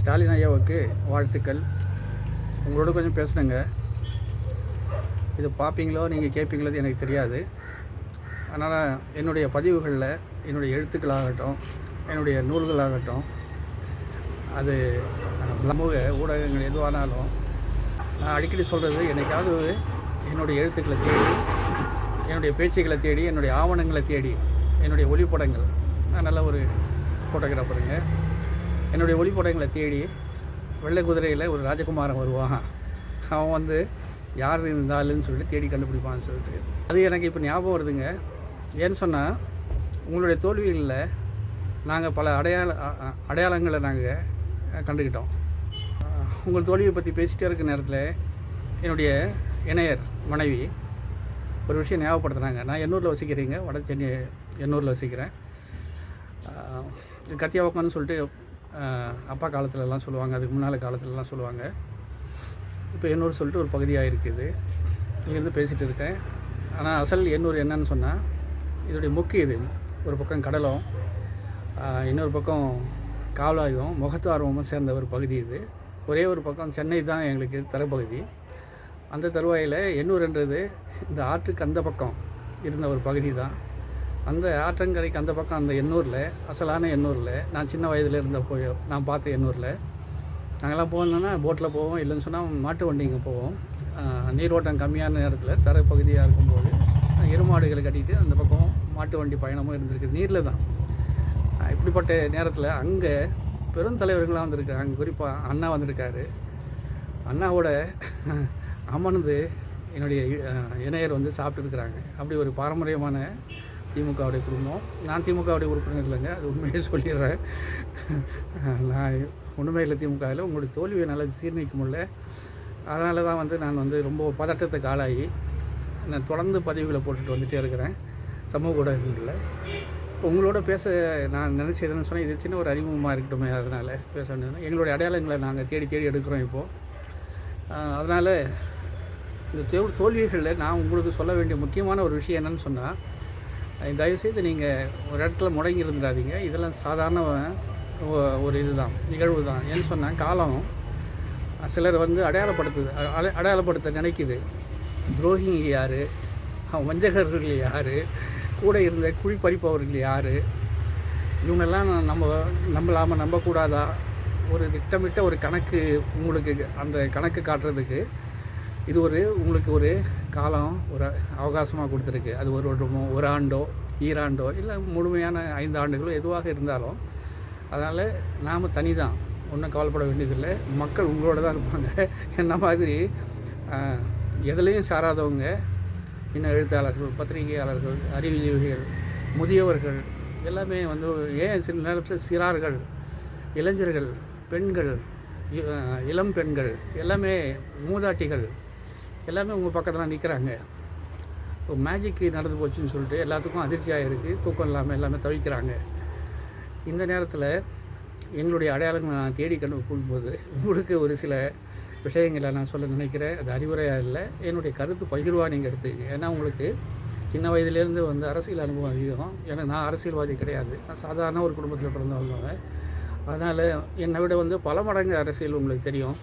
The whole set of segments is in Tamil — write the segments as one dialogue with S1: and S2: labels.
S1: ஸ்டாலின் ஐயாவுக்கு வாழ்த்துக்கள். உங்களோட கொஞ்சம் பேசுனேங்க. இது பார்ப்பீங்களோ நீங்கள் கேட்பீங்களோ எனக்கு தெரியாது. அதனால் என்னுடைய பதிவுகளில் என்னுடைய எழுத்துக்களாகட்டும், என்னுடைய நூல்களாகட்டும், அது சமூக ஊடகங்கள் எதுவானாலும் நான் அடிக்கடி சொல்கிறது, என்னைக்காவது என்னுடைய எழுத்துக்களை தேடி, என்னுடைய பேச்சுக்களை தேடி, என்னுடைய ஆவணங்களை தேடி, என்னுடைய ஒளிப்படங்கள், நான் நல்ல ஒரு ஃபோட்டோகிராஃபருங்க, என்னுடைய ஒளிப்படங்களை தேடி வெள்ளை குதிரையில் ஒரு ராஜகுமாரன் வருவான், அவன் வந்து யார் இருந்தாலுன்னு சொல்லிட்டு தேடி கண்டுபிடிப்பான்னு சொல்லிட்டு அது எனக்கு இப்போ ஞாபகம் வருதுங்க. ஏன்னு சொன்னால், உங்களுடைய தோல்விகளில் நாங்கள் பல அடையாளங்களை நாங்கள் கண்டுக்கிட்டோம். உங்கள் தோல்வியை பற்றி பேசிகிட்டே இருக்க நேரத்தில் என்னுடைய இணையர் மனைவி ஒரு விஷயம் ஞாபகப்படுத்துனாங்க. நான் எண்ணூரில் வசிக்கிறேங்க, வட சென்னை எண்ணூரில் வசிக்கிறேன். கத்தியாவக்கம்னு சொல்லிட்டு அப்பா காலத்துலலாம் சொல்லுவாங்க, அதுக்கு முன்னால் காலத்துலலாம் சொல்லுவாங்க. இப்போ எண்ணூர் சொல்லிட்டு ஒரு பகுதியாக இருக்குது. இங்கேருந்து பேசிகிட்டு இருக்கேன். ஆனால் அசல் எண்ணூர் என்னன்னு சொன்னால், இதோடைய முக்கிய இது ஒரு பக்கம் கடலும், இன்னொரு பக்கம் காவலாயும் முகத்துவாரமும் சேர்ந்த ஒரு பகுதி. இது ஒரே ஒரு பக்கம் சென்னை தான் எங்களுக்கு தரப்பகுதி. அந்த தருவாயில் எண்ணூர்ன்றது இந்த ஆற்றுக்கு அந்த பக்கம் இருந்த ஒரு பகுதி தான். அந்த ஆற்றங்கரைக்கு அந்த பக்கம் அந்த எண்ணூரில், அசலான எண்ணூரில் நான் சின்ன வயதில் இருந்த நான் பார்த்த எண்ணூரில் நாங்கள்லாம் போனோன்னா போட்டில் போவோம், இல்லைன்னு சொன்னால் மாட்டு வண்டிங்க போவோம். நீரோட்டம் கம்மியான நேரத்தில் தரப்பகுதியாக இருக்கும்போது எருமாடுகளை கட்டிட்டு அந்த பக்கம் மாட்டு வண்டி பயணமும் இருந்திருக்குது, நீரில் தான். இப்படிப்பட்ட நேரத்தில் அங்கே பெருந்தலைவர்களாக வந்திருக்காங்க. குறிப்பாக அண்ணா வந்திருக்காரு. அண்ணாவோட அமர்ந்து என்னுடைய இணையர் வந்து சாப்பிட்டுருக்குறாங்க. அப்படி ஒரு பாரம்பரியமான திமுகவுடைய குடும்பம். நான் திமுகவுடைய உறுப்பினர் இல்லைங்க, அது உண்மையை சொல்லிடுறேன். நான் ஒன்றுமே இல்லை திமுகவில். உங்களுடைய தோல்வியை நல்லா சீர்நீக்க முடியல. அதனால தான் வந்து நான் வந்து ரொம்ப பதட்டத்துக்கு ஆளாகி நான் தொடர்ந்து பதிவுகளை போட்டுட்டு வந்துகிட்டே இருக்கிறேன் சமூக ஊடகங்களில். இப்போ உங்களோட பேச நான் நினச்சதுன்னு சொன்னால், இது சின்ன ஒரு அறிமுகமாக இருக்கட்டுமே, அதனால் பேச வேண்டியதுனா எங்களுடைய அடையாளங்களை நாங்கள் தேடி தேடி எடுக்கிறோம் இப்போது. அதனால் இந்த தோல்விகளில் நான் உங்களுக்கு சொல்ல வேண்டிய முக்கியமான ஒரு விஷயம் என்னென்னு சொன்னால், தயவுசெய்து நீங்கள் ஒரு இடத்துல முடங்கி இருந்துடாதீங்க. இதெல்லாம் சாதாரண ஒரு இதுதான், நிகழ்வு தான். ஏன்னு சொன்னால், காலம் சிலர் வந்து அடையாளப்படுத்த நினைக்குது. துரோகிங்க யார், வஞ்சகர்கள் யார், கூட இருந்த குழி பறிப்பவர்கள் யார், இவங்கெல்லாம் நம்பலாமல் நம்பக்கூடாதா, ஒரு திட்டமிட்ட ஒரு கணக்கு உங்களுக்கு அந்த கணக்கு காட்டுறதுக்கு இது உங்களுக்கு ஒரு காலம், ஒரு அவகாசமாக கொடுத்துருக்கு. அது ஒரு வருடமோ, ஒரு ஆண்டோ, ஈராண்டோ, இல்லை முழுமையான 5 ஆண்டுகளோ எதுவாக இருந்தாலும். அதனால் நாம் தனி தான், ஒன்றும் கவலைப்பட வேண்டியதில்லை. மக்கள் உங்களோட தான் இருப்பாங்க. என்ன மாதிரி எதுலேயும் சாராதவங்க, இன்னும் எழுத்தாளர்கள், பத்திரிகையாளர்கள், அறிவியல்கள், முதியவர்கள் எல்லாமே வந்து, ஏன் சில நேரத்தில் சிறார்கள், இளைஞர்கள், பெண்கள், இளம் பெண்கள் எல்லாமே, மூதாட்டிகள் எல்லாமே உங்கள் பக்கத்தில் நிற்கிறாங்க. இப்போ மேஜிக்கு நடந்து போச்சுன்னு சொல்லிட்டு எல்லாத்துக்கும் அதிர்ச்சியாக இருக்குது, தூக்கம் இல்லாமல் எல்லாமே தவிக்கிறாங்க. இந்த நேரத்தில் எங்களுடைய அடையாளங்களை நான் தேடி கண்டுபிடிக்கும்போது உங்களுக்கு ஒரு சில விஷயங்களை நான் சொல்ல நினைக்கிறேன். அது அறிவுரையாக இல்லை, என்னுடைய கருத்து பகிர்வாக நீங்கள் எடுத்துக்கங்க. ஏன்னா உங்களுக்கு சின்ன வயதிலேருந்து வந்து அரசியல் அனுபவம் அதிகம். ஏன்னா நான் அரசியல்வாதி கிடையாது, நான் சாதாரண ஒரு குடும்பத்தில் பிறந்து வந்தவங்க. அதனால் என்னை விட வந்து பல மடங்கு அரசியல் உங்களுக்கு தெரியும்.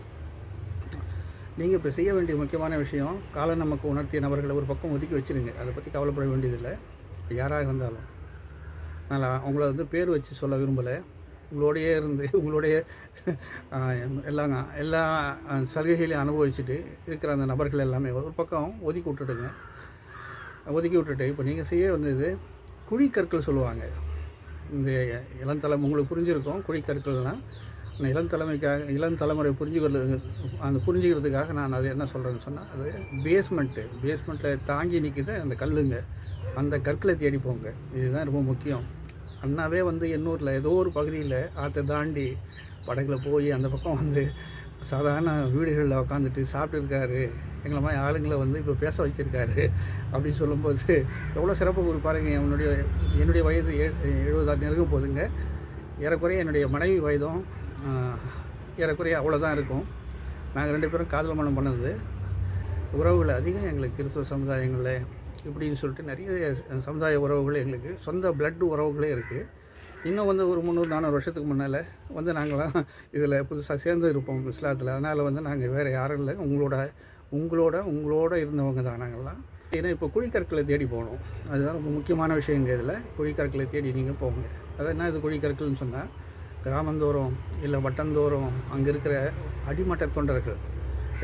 S1: நீங்கள் இப்போ செய்ய வேண்டிய முக்கியமான விஷயம், காலம் நமக்கு உணர்த்திய நபர்களை ஒரு பக்கம் ஒதுக்கி வச்சுருங்க. அதை பற்றி கவலைப்பட வேண்டியதில்லை, யாராக இருந்தாலும். நான் அவங்கள வந்து பேர் வச்சு சொல்ல விரும்பலை. உங்களோடையே இருந்து உங்களுடைய எல்லா சலுகைகளையும் அனுபவிச்சுட்டு இருக்கிற அந்த நபர்கள் எல்லாமே ஒரு பக்கம் ஒதுக்கி விட்டுட்டு இப்போ நீங்கள் செய்ய வந்தது குழிக்கற்கள் சொல்லுவாங்க. இந்த இளந்தலைமை உங்களுக்கு புரிஞ்சிருக்கும். குழிக்கற்கள்னால் இளம் தலைமுறை புரிஞ்சுக்கிறதுக்காக நான் அது என்ன சொல்கிறேன்னு சொன்னால், அது பேஸ்மெண்ட்டில் தாங்கி நிற்கிது அந்த கல்லுங்க. அந்த கற்களை தேடி போங்க. இதுதான் ரொம்ப முக்கியம். அண்ணாவே வந்து எண்ணூரில் ஏதோ ஒரு பகுதியில் ஆற்றை தாண்டி படகுல போய் அந்த பக்கம் வந்து சாதாரண வீடுகளில் உட்காந்துட்டு சாப்பிட்டுருக்காரு. எங்களை மாதிரி ஆளுங்களை வந்து இப்போ பேச வச்சுருக்காரு அப்படின்னு சொல்லும்போது எவ்வளோ சிறப்பு கொடுப்பாருங்க. என்னுடைய வயது 70 நெருங்கும் போதுங்க. ஏறக்குறைய என்னுடைய மனைவி வயதும் ஏறக்குறைய அவ்வளோதான் இருக்கும். நாங்கள் 2 பேரும் காதல் மனம் பண்ணது. உறவுகள் அதிகம் எங்களுக்கு கிறிஸ்துவ சமுதாயங்களில் இப்படின்னு சொல்லிட்டு நிறைய சமுதாய உறவுகள், எங்களுக்கு சொந்த பிளட் உறவுகளே இருக்குது. இன்னும் வந்து ஒரு 300-400 வருஷத்துக்கு முன்னால் வந்து நாங்களாம் இதில் புதுசாக சேர்ந்து இருப்போம் இஸ்லாத்தில். அதனால் வந்து நாங்கள் வேறு யாரும் இல்லை, உங்களோட இருந்தவங்க தான் நாங்கள்லாம். ஏன்னா இப்போ குழிக்கற்களை தேடி போகணும், அதுதான் ரொம்ப முக்கியமான விஷயங்க. இதில் குழிக்கற்களை தேடி நீங்கள் போங்க. அதான் என்ன இது குழிக்கற்கள்னு சொன்னால், கிராமந்தோறும் இல்லை வட்டந்தோறும் அங்கே இருக்கிற அடிமட்ட தொண்டர்கள்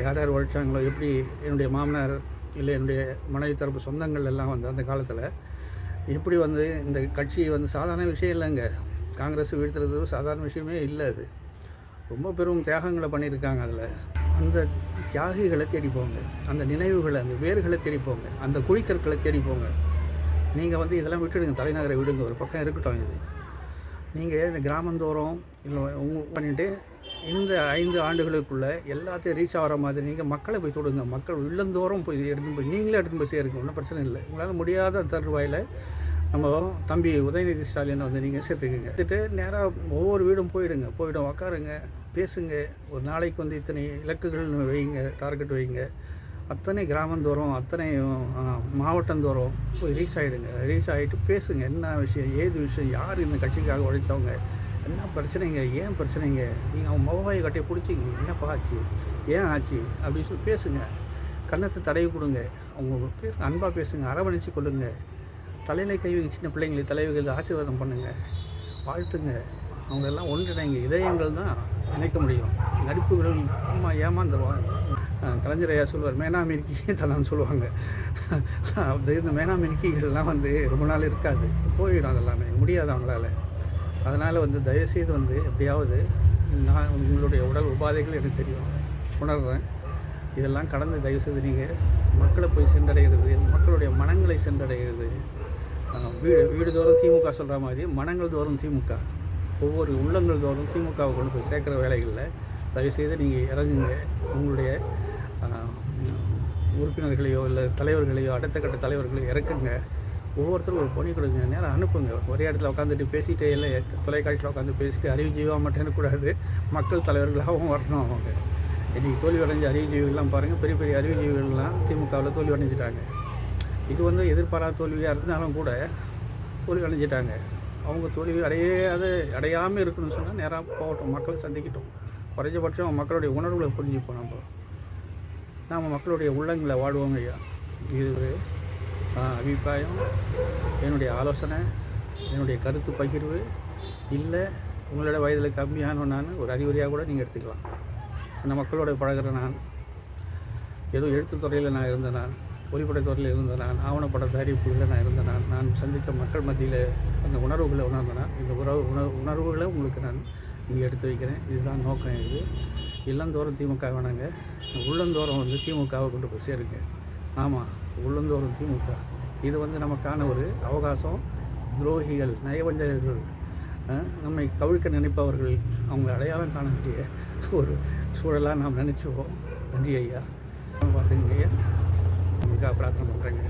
S1: யார் யார் உழைச்சாங்களோ, எப்படி என்னுடைய மாமனார் இல்லை என்னுடைய மனைவி தரப்பு சொந்தங்கள் எல்லாம் வந்து அந்த காலத்தில் எப்படி வந்து இந்த கட்சி வந்து சாதாரண விஷயம் இல்லைங்க. காங்கிரஸ் வீழ்த்துறது சாதாரண விஷயமே இல்லை. அது ரொம்ப பெரும் தியாகங்களை பண்ணியிருக்காங்க. அதில் அந்த தியாகிகளை தேடி போங்க, அந்த நினைவுகளை, அந்த வேர்களை தேடி போங்க, அந்த குழிக்கற்களை தேடி போங்க. நீங்கள் வந்து இதெல்லாம் விட்டுடுங்க, தலைநகரை விடுங்க, ஒரு பக்கம் இருக்கட்டும். இது நீங்கள் இந்த கிராமந்தோறும் இல்லை பண்ணிவிட்டு இந்த 5 ஆண்டுகளுக்குள்ளே எல்லாத்தையும் ரீச் ஆகிற மாதிரி நீங்கள் மக்களை போய் தொடுங்க. மக்கள் இல்லந்தோறும் போய் நீங்களே எடுத்துன்னு போய் சேருங்க, ஒன்றும் பிரச்சனை இல்லை. உங்களால் முடியாத தருவாயில் நம்ம தம்பி உதயநிதி ஸ்டாலினை வந்து நீங்கள் சேர்த்துக்குங்க. சேர்த்துட்டு நேராக ஒவ்வொரு வீடும் போயிடும் உக்காருங்க, பேசுங்க. ஒரு நாளைக்கு வந்து இத்தனை இலக்குகள்னு வைங்க, டார்கெட் வைங்க. அத்தனை கிராமந்தோறும், அத்தனை மாவட்டந்தோறும் போய் ரீச் ஆகிட்டு பேசுங்க. என்ன விஷயம், ஏது விஷயம், யார் இந்த கட்சிக்காக உழைத்தவங்க, என்ன பிரச்சனைங்க, ஏன் பிரச்சனைங்க, நீங்கள் அவங்க முகவாயை கட்டியை பிடிச்சிங்க, என்னப்பா ஆச்சு, ஏன் ஆச்சு அப்படின்னு சொல்லி பேசுங்க. கன்னத்தை தடவி கொடுங்க, அவங்க பேசுங்க, அன்பாக பேசுங்க, அரவணைச்சு கொள்ளுங்க. தலையில் கை வைக்க சின்ன பிள்ளைங்களை தலைவர்கள் ஆசீர்வாதம் பண்ணுங்கள், வாழ்த்துங்க. அவங்களெல்லாம் ஒன்றிணைங்க. இதயங்கள் தான் இணைக்க முடியும். நடிப்புகள் அம்மா ஏமாந்துருவாங்க. கலைஞர் ஐயா சொல்லுவார், மேனாமிருக்கி தனம் சொல்லுவாங்க. அது இந்த மேனாமிருக்கிகள்லாம் வந்து ரொம்ப நாள் இருக்காது, போயிடும். அதெல்லாமே முடியாது அவங்களால. அதனால் வந்து தயவுசெய்து வந்து எப்படியாவது நான் உங்களுடைய உடல் உபாதைகள் எனக்கு தெரியும், உணர்கிறேன். இதெல்லாம் கடந்து தயவுசெய்து நீங்கள் மக்களை போய் சென்றடைகிறது, மக்களுடைய மனங்களை சென்றடைகிறது. வீடு தோறும் திமுக சொல்கிற மாதிரி மனங்கள் தோறும் திமுக, ஒவ்வொரு உள்ளங்கள் தோறும் திமுகவை கொண்டு போய் சேர்க்குற வேலைகளில் தயவுசெய்து நீங்கள் இறங்குங்க. உங்களுடைய உறுப்பினர்களையோ இல்லை தலைவர்களையோ அடுத்த கட்ட தலைவர்களையோ இறக்குங்க. ஒவ்வொருத்தரும் ஒரு பணி கொடுங்க, நேரம் அனுப்புங்க. ஒரே இடத்துல உட்காந்துட்டு பேசிகிட்டே இல்லை, தொலைக்காட்சியில் உட்காந்து பேசிட்டு அறிவுஜீவாக மட்டும் இருக்கக்கூடாது, மக்கள் தலைவர்களாகவும் வரணும். அவங்க இன்றைக்கி தோல்வி அடைஞ்ச அறிவுஜீவிகள்லாம் பாருங்கள், பெரிய பெரிய அறிவுஜீவிகள்லாம் திமுகவில் தோல்வி அடைஞ்சிட்டாங்க. இது வந்து எதிர்பாராத தோல்வியாக இருந்தாலும் கூட தோல்வி அடைஞ்சிட்டாங்க. அவங்க தோல்வி அடையாமல் இருக்கணும்னு சொன்னால் நேராக போகட்டும், மக்களை சந்திக்கட்டும். குறைஞ்சபட்சம் மக்களுடைய உணர்வுகளை புரிஞ்சுப்போம். நாம் மக்களுடைய உள்ளங்களை வாடுவோங்க ஐயா. இது அபிப்பிராயம், என்னுடைய ஆலோசனை, என்னுடைய கருத்து பகிர்வு. இல்லை உங்களோட வயதில் கம்மியானவன் நான் ஒரு அறிவுரையாக கூட நீங்கள் எடுத்துக்கலாம். அந்த மக்களோட பழகிற நான், ஏதோ எழுத்துத்துறையில் நான் இருந்த நான், ஒளிப்படத்துறையில் இருந்த நான், ஆவணப்பட தயாரிப்புகளில் நான் இருந்த நான் சந்தித்த மக்கள் மத்தியில் அந்த உணர்வுகளை உணர்ந்த நான், இந்த உணர்வுகளை உங்களுக்கு நான் இங்கே எடுத்து வைக்கிறேன். இதுதான் நோக்கம். இது இல்லந்தோறும் திமுக வேணாங்க, உள்ளந்தோறும் வந்து திமுகவை கொண்டு போய் சேருங்க. ஆமாம், உள்ளந்தோறும் திமுக. இது வந்து நமக்கான ஒரு அவகாசம். துரோகிகள், நயவஞ்சகர்கள், நம்மை கவிழ்க்க நினைப்பவர்கள், அவங்க அடையாளம் காண வேண்டிய ஒரு சூழலாக நாம் நினச்சிவோம். நன்றி ஐயா, பார்த்துங்க ஐயா, உங்களுக்காக பிரார்த்தனை பண்ணுறேங்க.